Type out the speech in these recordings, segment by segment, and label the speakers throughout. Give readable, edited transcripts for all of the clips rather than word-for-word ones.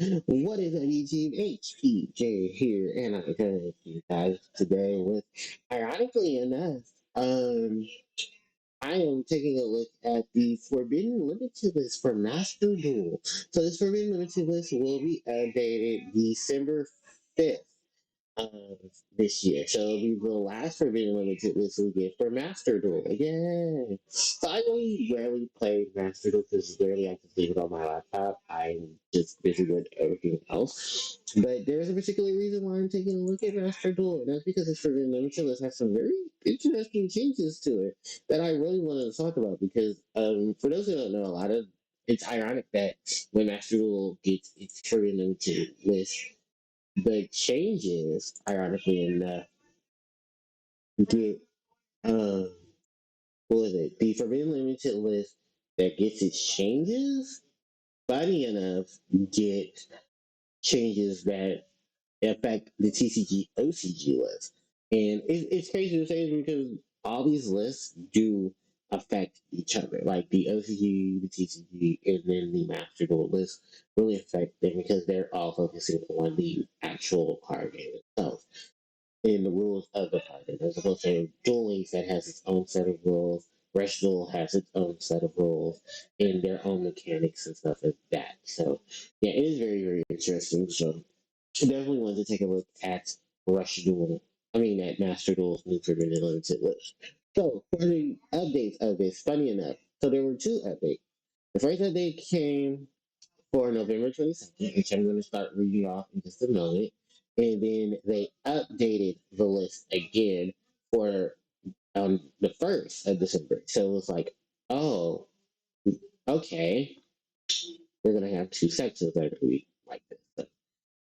Speaker 1: What is up, YouTube? HPJ here, and I'm coming to you guys today with, ironically enough, I am taking a look at the Forbidden Limited list for Master Duel. So this Forbidden Limited list will be updated December 5th of this year. So it'll be the last Forbidden Limited list we get for Master Duel. Yay! So I really rarely play Master Duel because rarely I can leave it on my laptop. I'm just busy with everything else. But there's a particular reason why I'm taking a look at Master Duel, and that's because this Forbidden Limited list has some very interesting changes to it that I really wanted to talk about because for those who don't know, it's ironic that when Master Duel gets its Forbidden Limited list, the changes, ironically enough, get um what was it? The Forbidden Limited list that gets its changes, funny enough, get changes that affect the TCG OCG list. And it's crazy to say this because all these lists do affect each other. Like the OCG, the TCG, and then the Master Duel list really affect them because they're all focusing on the actual card game itself in the rules of the party, as opposed to Duel Links that has its own set of rules. Rush Duel has its own set of rules and their own mechanics and stuff like that. So, yeah, it is very, very interesting. So, I definitely wanted to take a look at Rush Duel. I mean, at Master Duel's new Forbidden Limited list. So, for the updates of this, funny enough, so there were two updates. The first update came for November 22nd, which I'm going to start reading off in just a moment. And then they updated the list again for the 1st of December. So it was like, oh, okay, we're going to have two sections that are going to be like this. So,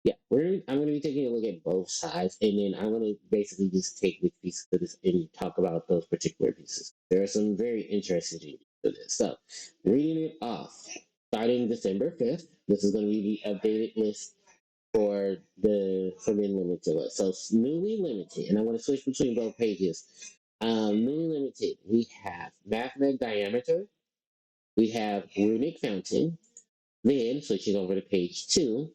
Speaker 1: yeah, I'm going to be taking a look at both sides, and then I'm going to basically just take which pieces of this and talk about those particular pieces. There are some very interesting changes to this. So, reading it off, starting December 5th, this is going to be the updated list for the Forbidden Limited list. So, newly limited, and I want to switch between both pages. Newly limited, we have Mathematic Diameter, we have Runic Fountain, then switching over to page 2,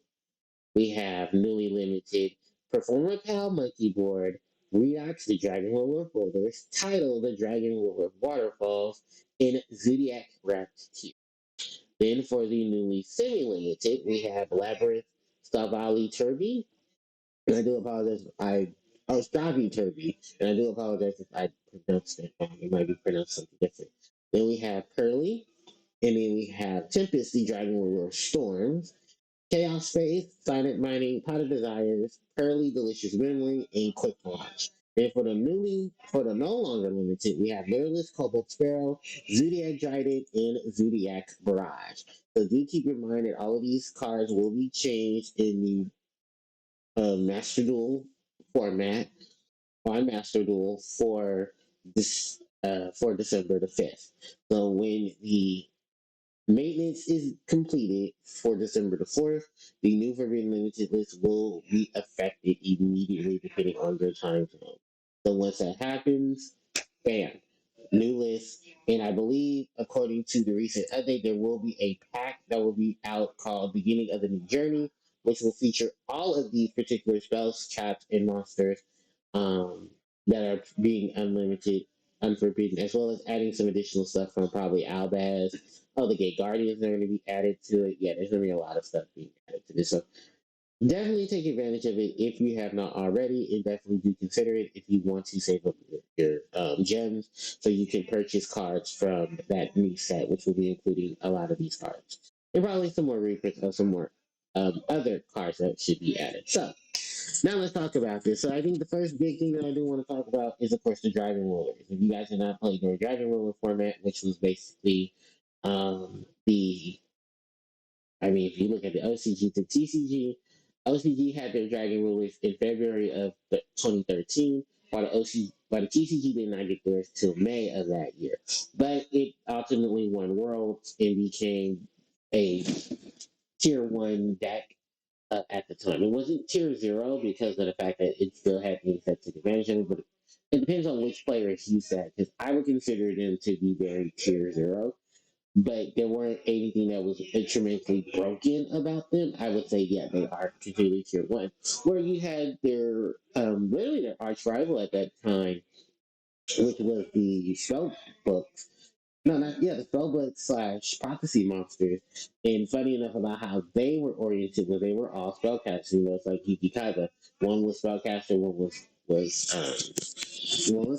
Speaker 1: we have newly limited Performer Pal Monkey Board, Redox the Dragon Roller Boulders, Title the Dragon Roller Waterfalls, and Zodiac Wrapped Tear. Then for the newly semi-limited, we have Labyrinth Stavali Turby. And I do apologize if Stravi Turby, and I do apologize if I pronounced it wrong. It might be pronounced something different. Then we have Curly, and then we have Tempest the Dragon Roller Storms, Chaos Space, Silent Mining, Pot of Desires, Pearly Delicious Memory, and Quick Launch. And for the no longer limited, we have Lureless Cobalt Sparrow, Zodiac Dryden, and Zodiac Barrage. So do keep in mind that all of these cards will be changed in the Master Duel format on Master Duel for December the 5th. So when the maintenance is completed for December the 4th. The new Forbidden Limited list will be affected immediately depending on their time zone. So once that happens, bam, new list. And I believe, according to the recent update, there will be a pack that will be out called Beginning of the New Journey, which will feature all of these particular spells, traps, and monsters um, that are being unlimited, unforbidden, as well as adding some additional stuff from probably Albaz. Oh, the Gate Guardians are going to be added to it. Yeah, there's going to be a lot of stuff being added to this. So definitely take advantage of it if you have not already, and definitely do consider it if you want to save up your gems so you can purchase cards from that new set, which will be including a lot of these cards. And probably some more reprints of some more other cards that should be added. So now let's talk about this. So I think the first big thing that I do want to talk about is, of course, the Dragon Rollers. If you guys have not played the Dragon Roller format, which was basically the if you look at the OCG to TCG, OCG had their Dragon Rulers in February of 2013, while the TCG did not get theirs till May of that year. But it ultimately won Worlds and became a tier one deck at the time. It wasn't tier zero because of the fact that it still had things that took advantage of it, but it depends on which players use that because I would consider them to be very tier zero but there weren't anything that was tremendously broken about them. I would say, yeah, they are completely tier one. Where you had their really their arch rival at that time, which was the spell books. No, not yeah, the spellbook slash prophecy monsters. And funny enough about how they were oriented, where they were all spellcasting, was like Yuki Kaiba. One was spellcaster, one was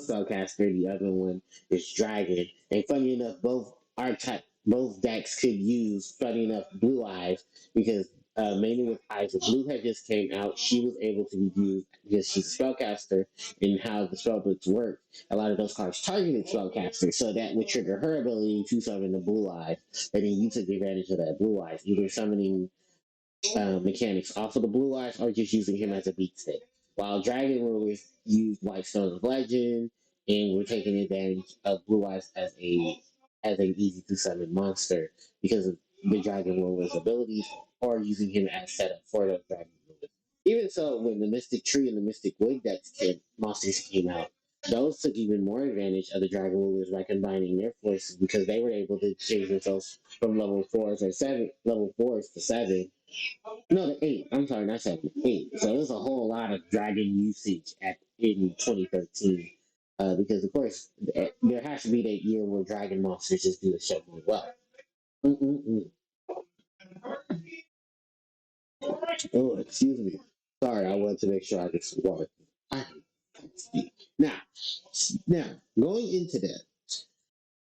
Speaker 1: spellcaster, the other one is dragon. And funny enough, both decks could use, funny enough, blue eyes because mainly with eyes of blue had just came out. She was able to be used because she's a spellcaster and how the spellbooks work. A lot of those cards targeted spellcasters, so that would trigger her ability to summon the blue eyes. And then you took advantage of that blue eyes, either summoning mechanics off of the blue eyes or just using him as a beat stick. While Dragon Rulers used White Stones of Legend and were taking advantage of blue eyes as an easy to summon monster because of the Dragon Ruler's abilities or using him as setup for those Dragon Rulers. Even so, when the Mystic Tree and the Mystic Wood monsters came out, those took even more advantage of the Dragon Rulers by combining their forces because they were able to change themselves from level fours to seven. No, the eight. I'm sorry, not seven. Eight. So there's a whole lot of dragon usage in 2013. Because of course there has to be that year where dragon monsters just do exceptionally well. Mm-mm-mm. Oh, excuse me. Sorry, I wanted to make sure I get some water. I now, now going into that,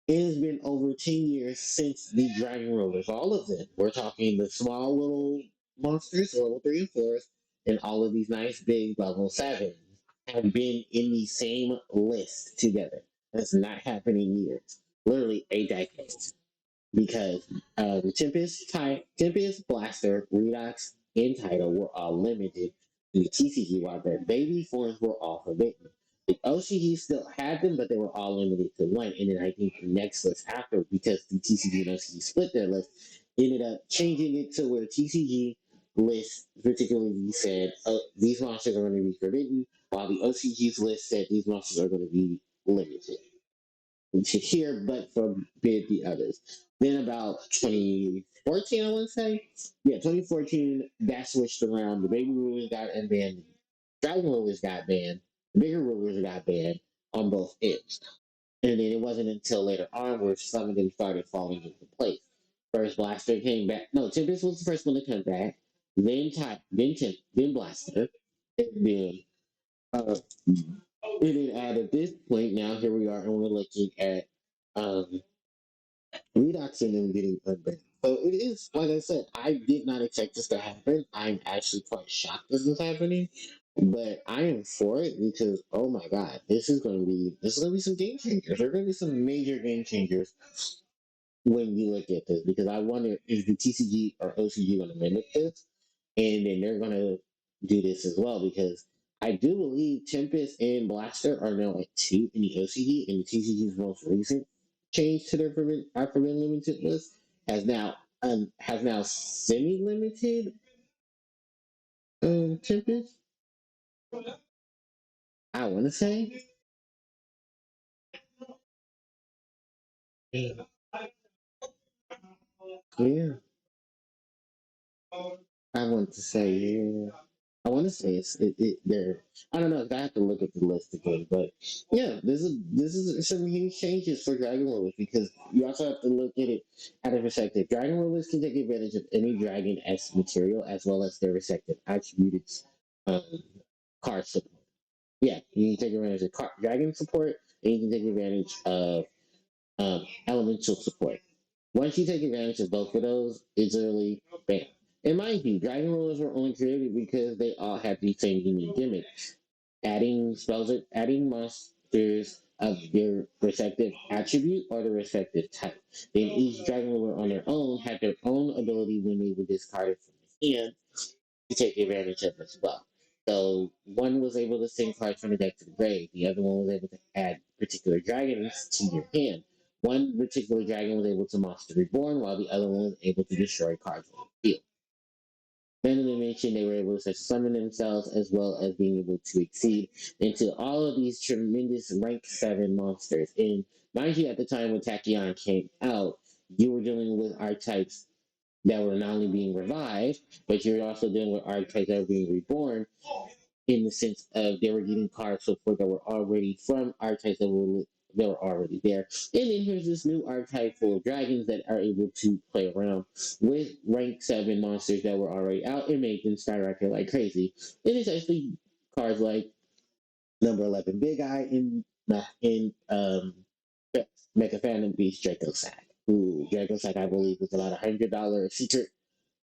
Speaker 1: it has been over 10 years since the Dragon Rollers, all of them. We're talking the small little monsters, level 3 and 4s, and all of these nice big level 7s have been in the same list together. That's not happened in years. Literally a decade because Tempest, Blaster, Redox, and Title were all limited to the TCG, while their baby forms were all forbidden. The OCG still had them, but they were all limited to one. And then I think the next list after, because the TCG and OCG split their list, ended up changing it to where TCG list particularly said, oh, these monsters are going to be forbidden, while the OCG's list said these monsters are going to be limited to hear but forbid the others. Then about 2014, I want to say, yeah, 2014, that switched around. The baby rulers got banned, dragon rulers got banned, the bigger rulers got banned on both ends. And then it wasn't until later on where some of them started falling into place. First Blaster came back. No, Tempest was the first one to come back. Then then Blaster, and then uh, and then at this point, now here we are, and we're looking at um, Redox and them getting unbanned. So it is, like I said, I did not expect this to happen. I'm actually quite shocked this is happening, but I am for it because oh my god, this is going to be some game changers. There are going to be some major game changers when you look at this because I wonder is the TCG or OCG going to mimic this, and then they're going to do this as well because I do believe Tempest and Blaster are now at two in the OCG, and the TCG's most recent change to their forbidden limited list has now semi limited Tempest. I want to say yeah. Yeah. I want to say yeah. I want to say it there. I don't know. I have to look at the list again, but yeah, this is some huge changes for Dragon Warriors because you also have to look at it at a perspective. Dragon Warriors can take advantage of any Dragon S material as well as their respective attributes, um, card support. Yeah, you can take advantage of Dragon support, and you can take advantage of elemental support. Once you take advantage of both of those, it's literally bam. And mind you, Dragon Rulers were only created because they all had the same unique gimmick. Adding monsters of their respective attribute or their respective type. Then each Dragon Ruler on their own had their own ability when they were discarded from the hand to take advantage of as well. So one was able to send cards from the deck to the grave. The other one was able to add particular dragons to your hand. One particular dragon was able to monster reborn, while the other one was able to destroy cards on the field. Then in the mention they were able to summon themselves as well as being able to exceed into all of these tremendous rank 7 monsters. And mind you, at the time when Tachyon came out, you were dealing with archetypes that were not only being revived, but you're also dealing with archetypes that were being reborn in the sense of they were getting cards support that were already from archetypes that were already there. And then here's this new archetype full of dragons that are able to play around with rank 7 monsters that were already out and make them skyrocket like crazy. And it's actually cards like number 11 Big Eye in Mega Phantom Beast Draco Sack. Ooh, Draco Sack I believe was about $100 secret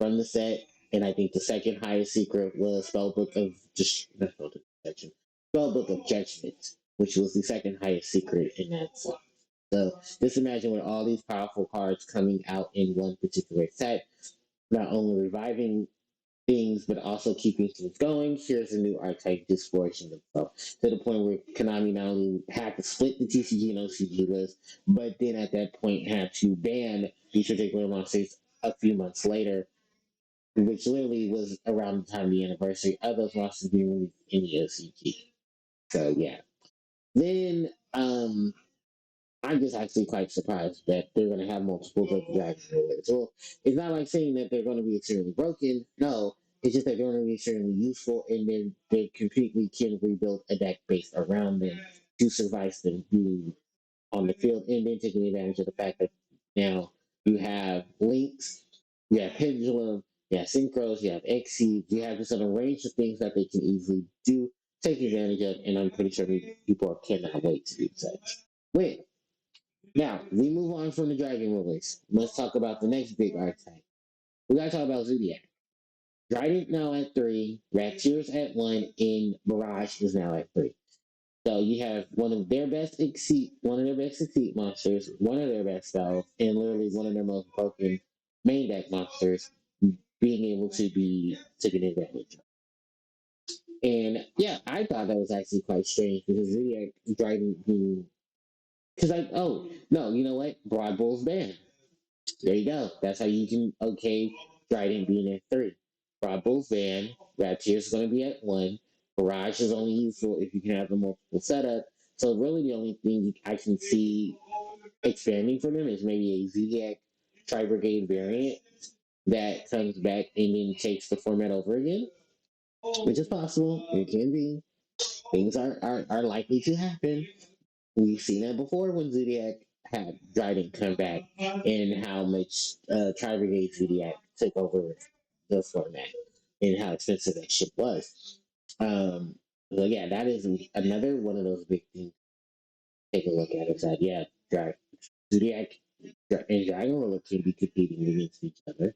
Speaker 1: from the set, and I think the second highest secret was Spellbook of just not Spellbook of Protection, Spellbook of Judgment, which was the second highest secret in that set. So just imagine with all these powerful cards coming out in one particular set, not only reviving things but also keeping things going. Here's a new archetype disforging themselves to the point where Konami not only had to split the TCG and OCG list, but then at that point had to ban these particular monsters a few months later, which literally was around the time of the anniversary of those monsters being released in the OCG. So yeah. Then I'm just actually quite surprised that they're going to have multiples of the Dragon Warriors. Well, it's not like saying that they're going to be extremely broken. No, it's just that they're going to be extremely useful, and then they completely can rebuild a deck based around them to survive them being on the field, and then taking advantage of the fact that now you have links, you have pendulum, you have synchros, you have exceed, you have just a range of things that they can easily do, take advantage of, and I'm pretty sure people cannot wait to do so. Wait, now we move on from the Dragon release. Let's talk about the next big archetype. We gotta talk about Zodiac. Trident now at 3, Ratier's at 1, and Mirage is now at 3. So you have one of their best exceed monsters, one of their best spells, and literally one of their most broken main deck monsters being able to be taken advantage of. And yeah, I thought that was actually quite strange because Zodiac driving because like, oh no, you know what? Broad Bull's banned. There you go. That's how you can okay Trident being at 3. Broad Bull's banned. Raptier's going to be at 1. Barrage is only useful if you can have a multiple setup. So really, the only thing I can see expanding for them is maybe a Zodiac Tri Brigade variant that comes back and then takes the format over again, which is possible. It can be. Things are likely to happen. We've seen that before when Zodiac had Dryden come back and how much Tri Brigade Zodiac took over the format and how expensive that shit was. So yeah, that is another one of those big things. Take a look at it. That yeah, Zodiac and Dragon Roller can be competing against each other.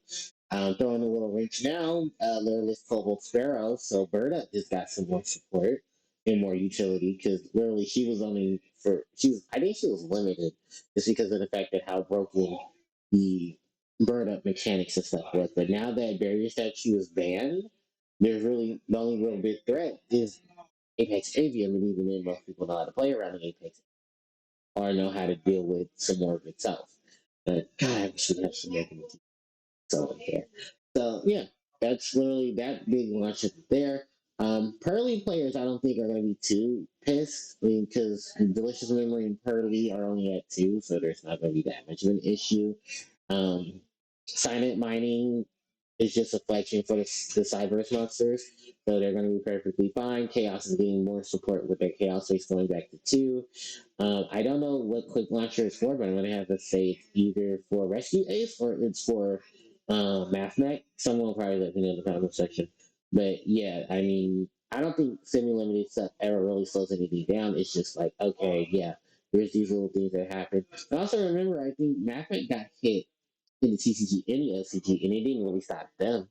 Speaker 1: Throwing a little wrench now, Lureless Cobalt Sparrow. So Berta just got some more support and more utility because literally she was only I think she was limited just because of the fact that how broken the burn up mechanics and stuff was. But now that barrier statue is banned, there's really the only real big threat is Apex Avium, and even then most people know how to play around the Apex or know how to deal with some more of itself. But God, I wish we had some more so there. So yeah, that's literally that big launch there. Pearly players, I don't think are going to be too pissed. I mean, because Delicious Memory and Pearly are only at 2, so there's not going to be that much of an issue. Um, Silent Mining is just a flexion for the Cyberus monsters, so they're going to be perfectly fine. Chaos is getting more support with their Chaos Race going back to 2. I don't know what Quick Launcher is for, but I'm going to have to say it's either for Rescue Ace or it's for MathMech. Someone will probably let me know in the comment section. But yeah, I mean, I don't think semi-limited stuff ever really slows anything down. It's just like, okay, yeah, there's these little things that happen. And also remember, I think MathMech got hit in the TCG and the LCG, and it didn't really stop them.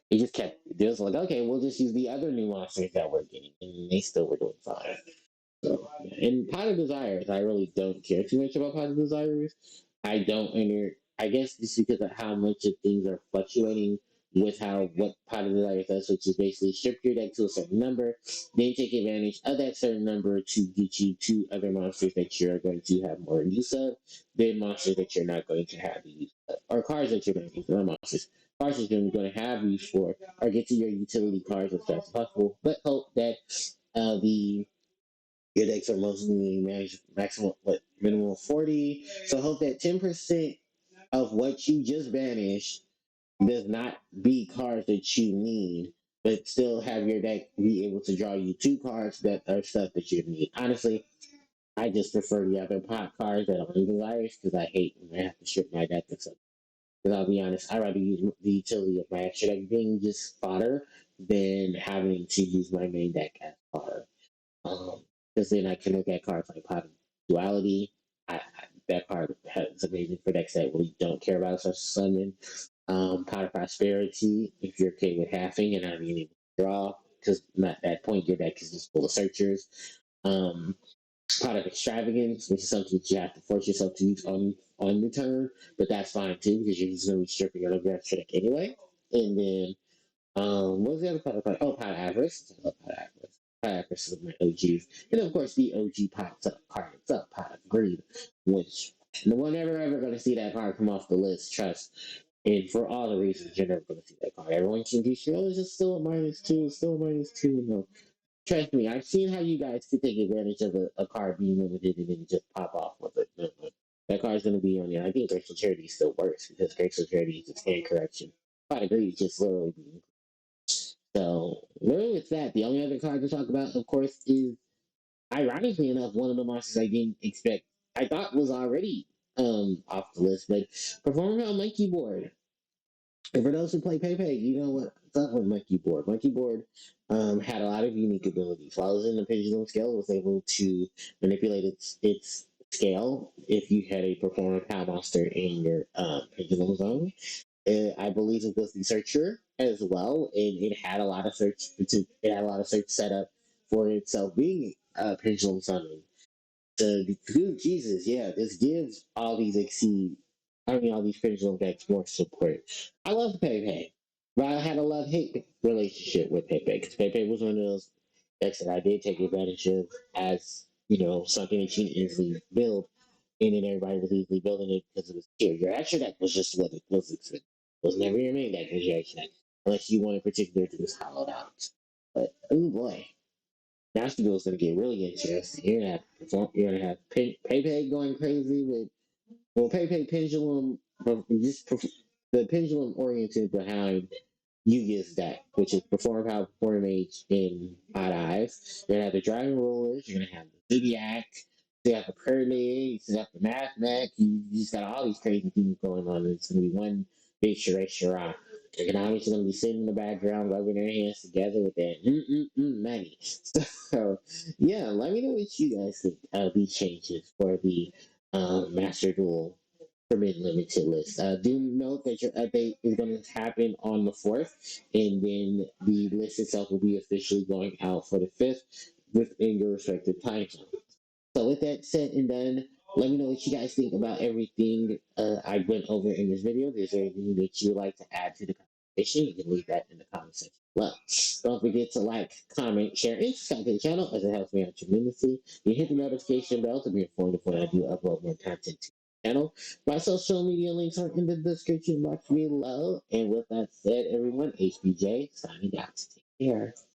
Speaker 1: It just kept, they was like, okay, we'll just use the other new monsters that we're getting, and they still were doing fine. So, yeah. And Pot of Desires, I really don't care too much about Pot of Desires. I don't enter. I guess just because of how much of things are fluctuating with how what Pot of Desires does, which is basically strip your deck to a certain number, then take advantage of that certain number to get you to other monsters that you're going to have more use of, then monsters that you're not going to have use of, or cards that you're going to use, not monsters. Cards that you're going to have use for, or get to your utility cards as fast as possible, but hope that the your decks are mostly maximum, what, minimum 40. So I hope that 10% of what you just banished does not be cards that you need, but still have your deck be able to draw you two cards that are stuff that you need. Honestly, I just prefer the other pot cards that don't even virus because I hate when I have to strip my deck and stuff. Because I'll be honest, I'd rather use the utility of my extra deck being just fodder than having to use my main deck as fodder. Because then I can look at cards like Pot of Duality. That card is amazing for decks that really don't care about such summon. Pot of Prosperity, if you're okay with halving and not being able to draw, because at that point your deck is just full of searchers. Um, Pot of Extravagance, which is something that you have to force yourself to use on the turn, but that's fine too because you're just going to be stripping your other extra deck anyway. And then what was the other pot of? Oh, Pot of Avarice. I love Pot of Avarice. Pot of Avarice is my OGs, and of course the OG pot card itself, Pot of Greed, which no one ever going to see that card come off the list. Trust. And for all the reasons, you're never going to see that card. Everyone can be sure, oh, it's just still a -2, still a -2. No, trust me, I've seen how you guys could take advantage of a card being limited and then just pop off with it. No, no. That card's going to be on there. I think Graceful Charity is still worse because Graceful Charity is a stand correction. Pot of Greed just literally being. So, really, with that, the only other card to talk about, of course, is ironically enough, one of the monsters I didn't expect, I thought was already off the list, but Performer on Monkey Board. And for those who play Pepe, you know what's up with Monkey Board. Monkey Board had a lot of unique abilities. While it was in the pendulum scale, it was able to manipulate its scale if you had a Performer Power Monster in your pendulum zone. I believe it was the searcher as well, and it had a lot of search set up for itself being pendulum summoning. Dude, Jesus, yeah, this gives all these all these pendulum decks more support. I love Pepe, but I had a love hate relationship with Pepe because Pepe was one of those decks that I did take advantage of as something that you can easily build, and then everybody was easily building it because it was here. Your extra deck was just what it was expensive. It was never your main deck, it was your extra deck, unless you wanted particular to just hollowed out. But oh boy, National Duel is going to get really interesting. You're gonna have Pepe going crazy with Pepe Pendulum, the pendulum oriented behind Yu-Gi's deck, which is Perform Power, Perform Mage, in Odd Eyes. You're gonna have the Dragon Rulers. You're gonna have the Zodiac. You have the Curly. You have the Math Mech. You just got all these crazy things going on. It's gonna be one big charade. Economics are gonna be sitting in the background, rubbing their hands together with that money. So yeah, let me know what you guys think of these changes for the Master Duel Forbidden Limited list. Do note that your update is going to happen on the 4th, and then the list itself will be officially going out for the 5th within your respective time zone. So, with that said and done, let me know what you guys think about everything I went over in this video. Is there anything that you would like to add to the conversation? You can leave that in the comment section. Well, don't forget to like, comment, share, and subscribe to the channel as it helps me out tremendously. You hit the notification bell to be informed of when I do upload more content to the channel. My social media links are in the description box below. And with that said, everyone, HBJ signing out. Take care.